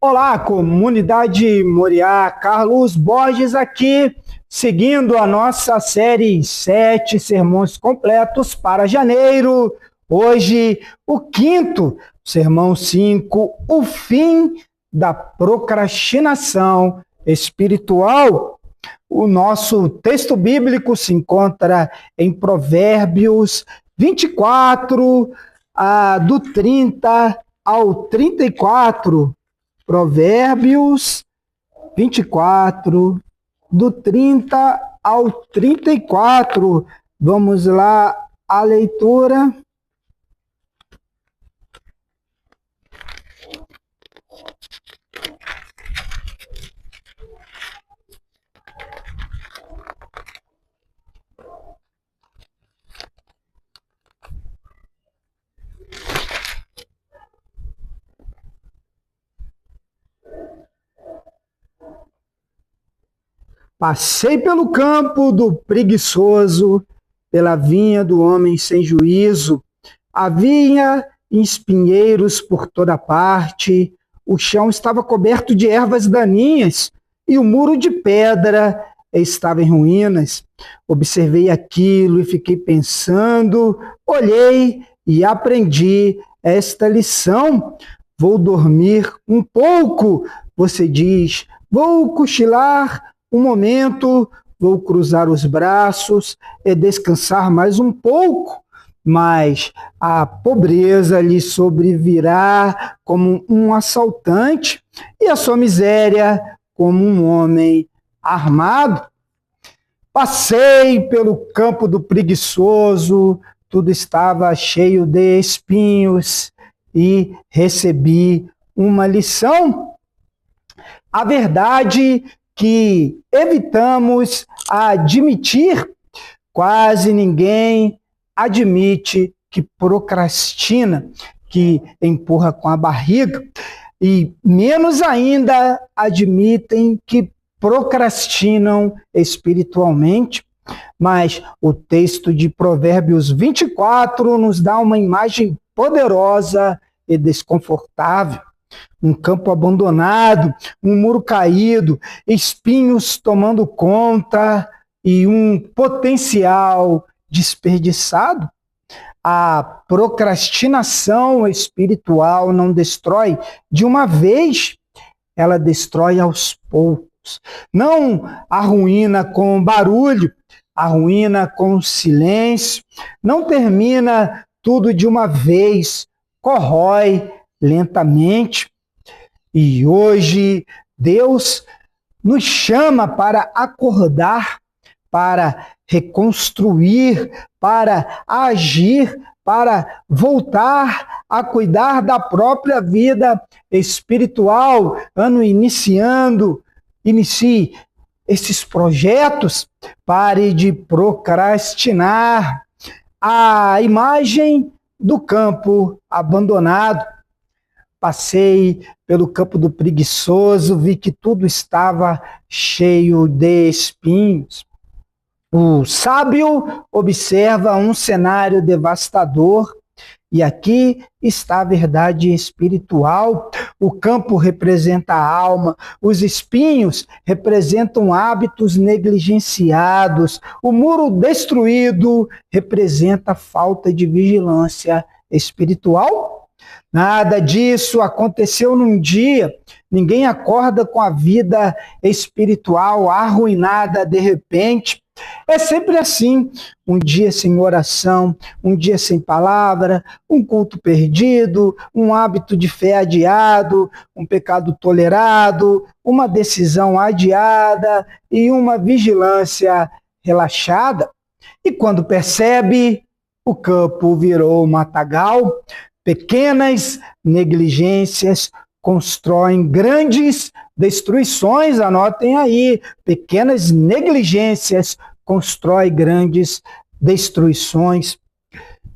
Olá, comunidade Moriá, Carlos Borges aqui, seguindo a nossa série 7 sermões completos para janeiro. Hoje, o quinto, sermão 5, o fim da procrastinação espiritual. O nosso texto bíblico se encontra em Provérbios 24, do 30 ao 34. Provérbios 24, do 30 ao 34. Vamos lá, a leitura. Passei pelo campo do preguiçoso, pela vinha do homem sem juízo. Havia espinheiros por toda parte, o chão estava coberto de ervas daninhas e o muro de pedra estava em ruínas. Observei aquilo e fiquei pensando, olhei e aprendi esta lição. Vou dormir um pouco, você diz, vou cochilar um momento, vou cruzar os braços e descansar mais um pouco, mas a pobreza lhe sobrevirá como um assaltante e a sua miséria como um homem armado. Passei pelo campo do preguiçoso, tudo estava cheio de espinhos e recebi uma lição. A verdade que evitamos admitir, quase ninguém admite que procrastina, que empurra com a barriga, e menos ainda admitem que procrastinam espiritualmente. Mas o texto de Provérbios 24 nos dá uma imagem poderosa e desconfortável. Um campo abandonado, um muro caído, espinhos tomando conta e um potencial desperdiçado. A procrastinação espiritual não destrói de uma vez, ela destrói aos poucos. Não arruína com barulho, arruína com silêncio, não termina tudo de uma vez, corrói lentamente. E hoje Deus nos chama para acordar, para reconstruir, para agir, para voltar a cuidar da própria vida espiritual. Ano iniciando, inicie esses projetos, pare de procrastinar. A imagem do campo abandonado. Passei pelo campo do preguiçoso, vi que tudo estava cheio de espinhos. O sábio observa um cenário devastador, e aqui está a verdade espiritual. O campo representa a alma, os espinhos representam hábitos negligenciados, o muro destruído representa falta de vigilância espiritual. Nada disso aconteceu num dia. Ninguém acorda com a vida espiritual arruinada de repente. É sempre assim, um dia sem oração, um dia sem palavra, um culto perdido, um hábito de fé adiado, um pecado tolerado, uma decisão adiada e uma vigilância relaxada. E quando percebe, o campo virou matagal. Pequenas negligências constroem grandes destruições, anotem aí, pequenas negligências constroem grandes destruições.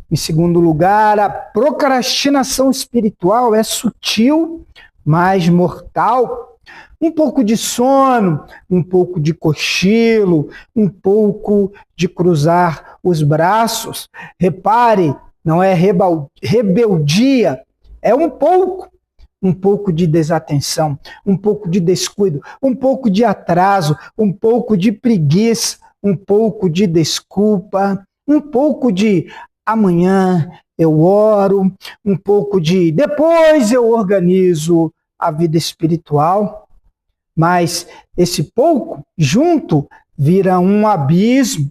Em segundo lugar, a procrastinação espiritual é sutil, mas mortal. Um pouco de sono, um pouco de cochilo, um pouco de cruzar os braços. Repare, não é rebeldia, é um pouco. um pouco de desatenção, um pouco de descuido, um pouco de atraso, um pouco de preguiça, um pouco de desculpa, um pouco de amanhã eu oro, um pouco de depois eu organizo a vida espiritual. Mas esse pouco junto vira um abismo.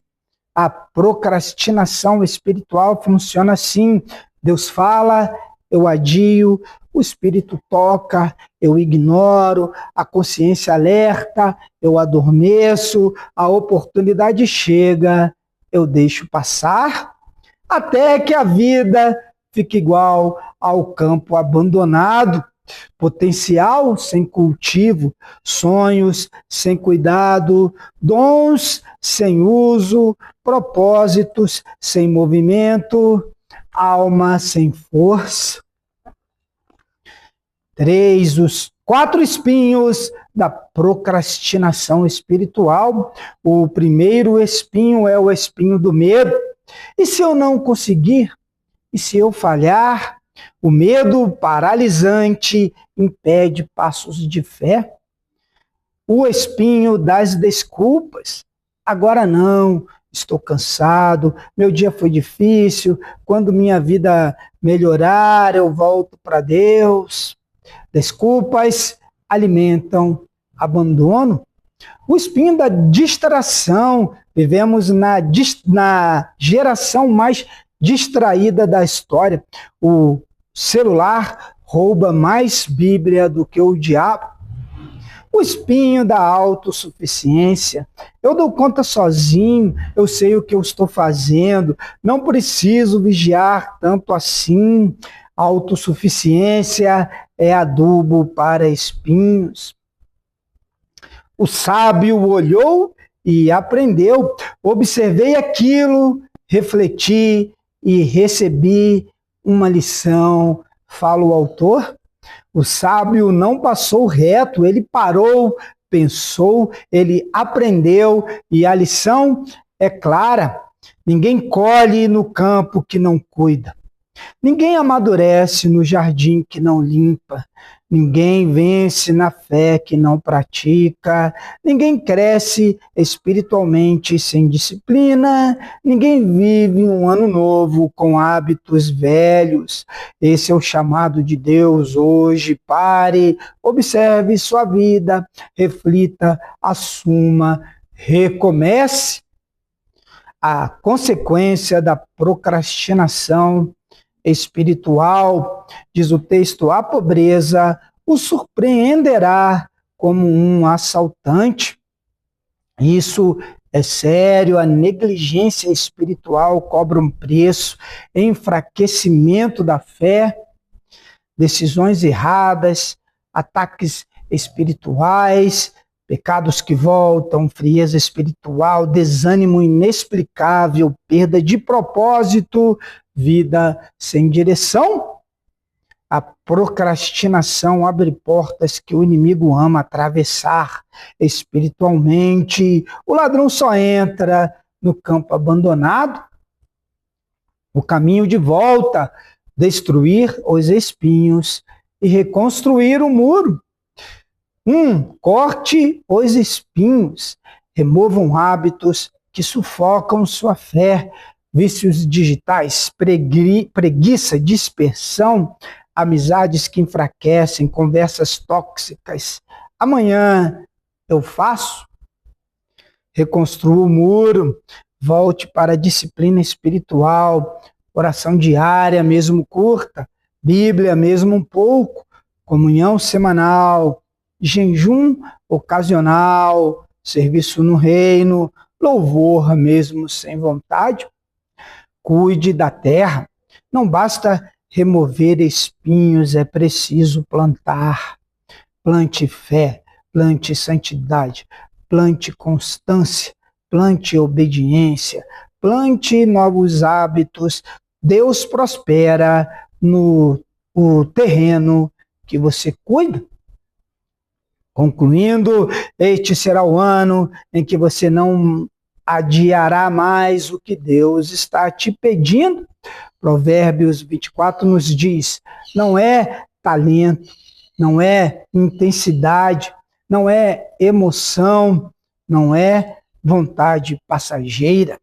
A procrastinação espiritual funciona assim: Deus fala, eu adio, o Espírito toca, eu ignoro, a consciência alerta, eu adormeço, a oportunidade chega, eu deixo passar, até que a vida fique igual ao campo abandonado. Potencial sem cultivo, sonhos sem cuidado, dons sem uso, propósitos sem movimento, alma sem força. 3. Os 4 espinhos da procrastinação espiritual. O primeiro espinho é o espinho do medo. E se eu não conseguir? E se eu falhar? O medo paralisante impede passos de fé. O espinho das desculpas. Agora não, estou cansado, meu dia foi difícil, quando minha vida melhorar, eu volto para Deus. Desculpas alimentam abandono. O espinho da distração. Vivemos na geração mais distraída da história. O celular rouba mais Bíblia do que o diabo. O espinho da autossuficiência. Eu dou conta sozinho, eu sei o que eu estou fazendo, não preciso vigiar tanto assim. A autossuficiência é adubo para espinhos. O sábio olhou e aprendeu. Observei aquilo, refleti e recebi uma lição, fala o autor. O sábio não passou reto, ele parou, pensou, ele aprendeu, e a lição é clara: ninguém colhe no campo que não cuida, ninguém amadurece no jardim que não limpa, ninguém vence na fé que não pratica, ninguém cresce espiritualmente sem disciplina, ninguém vive um ano novo com hábitos velhos. Esse é o chamado de Deus hoje. Pare, observe sua vida, reflita, assuma, recomece. A consequência da procrastinação espiritual, diz o texto, a pobreza o surpreenderá como um assaltante. Isso é sério, a negligência espiritual cobra um preço, enfraquecimento da fé, decisões erradas, ataques espirituais, pecados que voltam, frieza espiritual, desânimo inexplicável, perda de propósito, vida sem direção. A procrastinação abre portas que o inimigo ama atravessar espiritualmente. O ladrão só entra no campo abandonado. O caminho de volta, destruir os espinhos e reconstruir o muro. Corte os espinhos, removam hábitos que sufocam sua fé, vícios digitais, preguiça, dispersão, amizades que enfraquecem, conversas tóxicas. Amanhã eu faço, reconstrua o muro, volte para a disciplina espiritual, oração diária, mesmo curta, Bíblia, mesmo um pouco, comunhão semanal, jejum ocasional, serviço no reino, louvor mesmo sem vontade. Cuide da terra, não basta remover espinhos, é preciso plantar. Plante fé, plante santidade, plante constância, plante obediência, plante novos hábitos. Deus prospera no terreno que você cuida. Concluindo, este será o ano em que você não adiará mais o que Deus está te pedindo. Provérbios 24 nos diz: não é talento, não é intensidade, não é emoção, não é vontade passageira,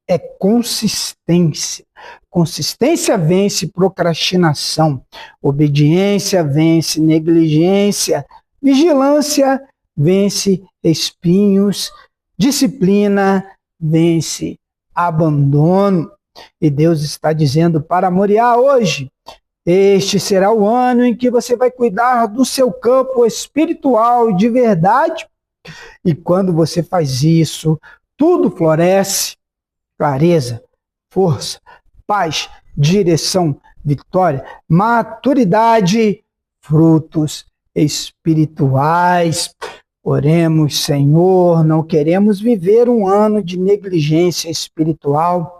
é consistência. Consistência vence procrastinação, obediência vence negligência, vigilância vence espinhos, disciplina vence abandono. E Deus está dizendo para Moriá hoje: este será o ano em que você vai cuidar do seu campo espiritual de verdade. E quando você faz isso, tudo floresce: clareza, força, paz, direção, vitória, maturidade, frutos espirituais. Oremos, Senhor, não queremos viver um ano de negligência espiritual.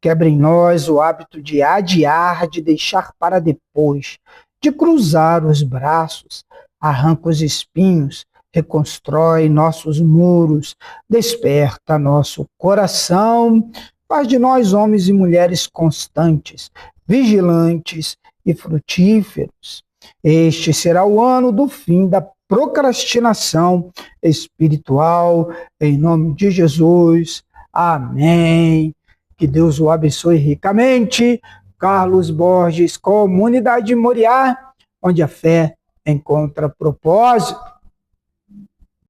Quebra em nós o hábito de adiar, de deixar para depois, de cruzar os braços. Arranca os espinhos, reconstrói nossos muros, desperta nosso coração, faz de nós homens e mulheres constantes, vigilantes e frutíferos. Este será o ano do fim da procrastinação espiritual, em nome de Jesus. Amém. Que Deus o abençoe ricamente. Carlos Borges, Comunidade Moriá, onde a fé encontra propósito.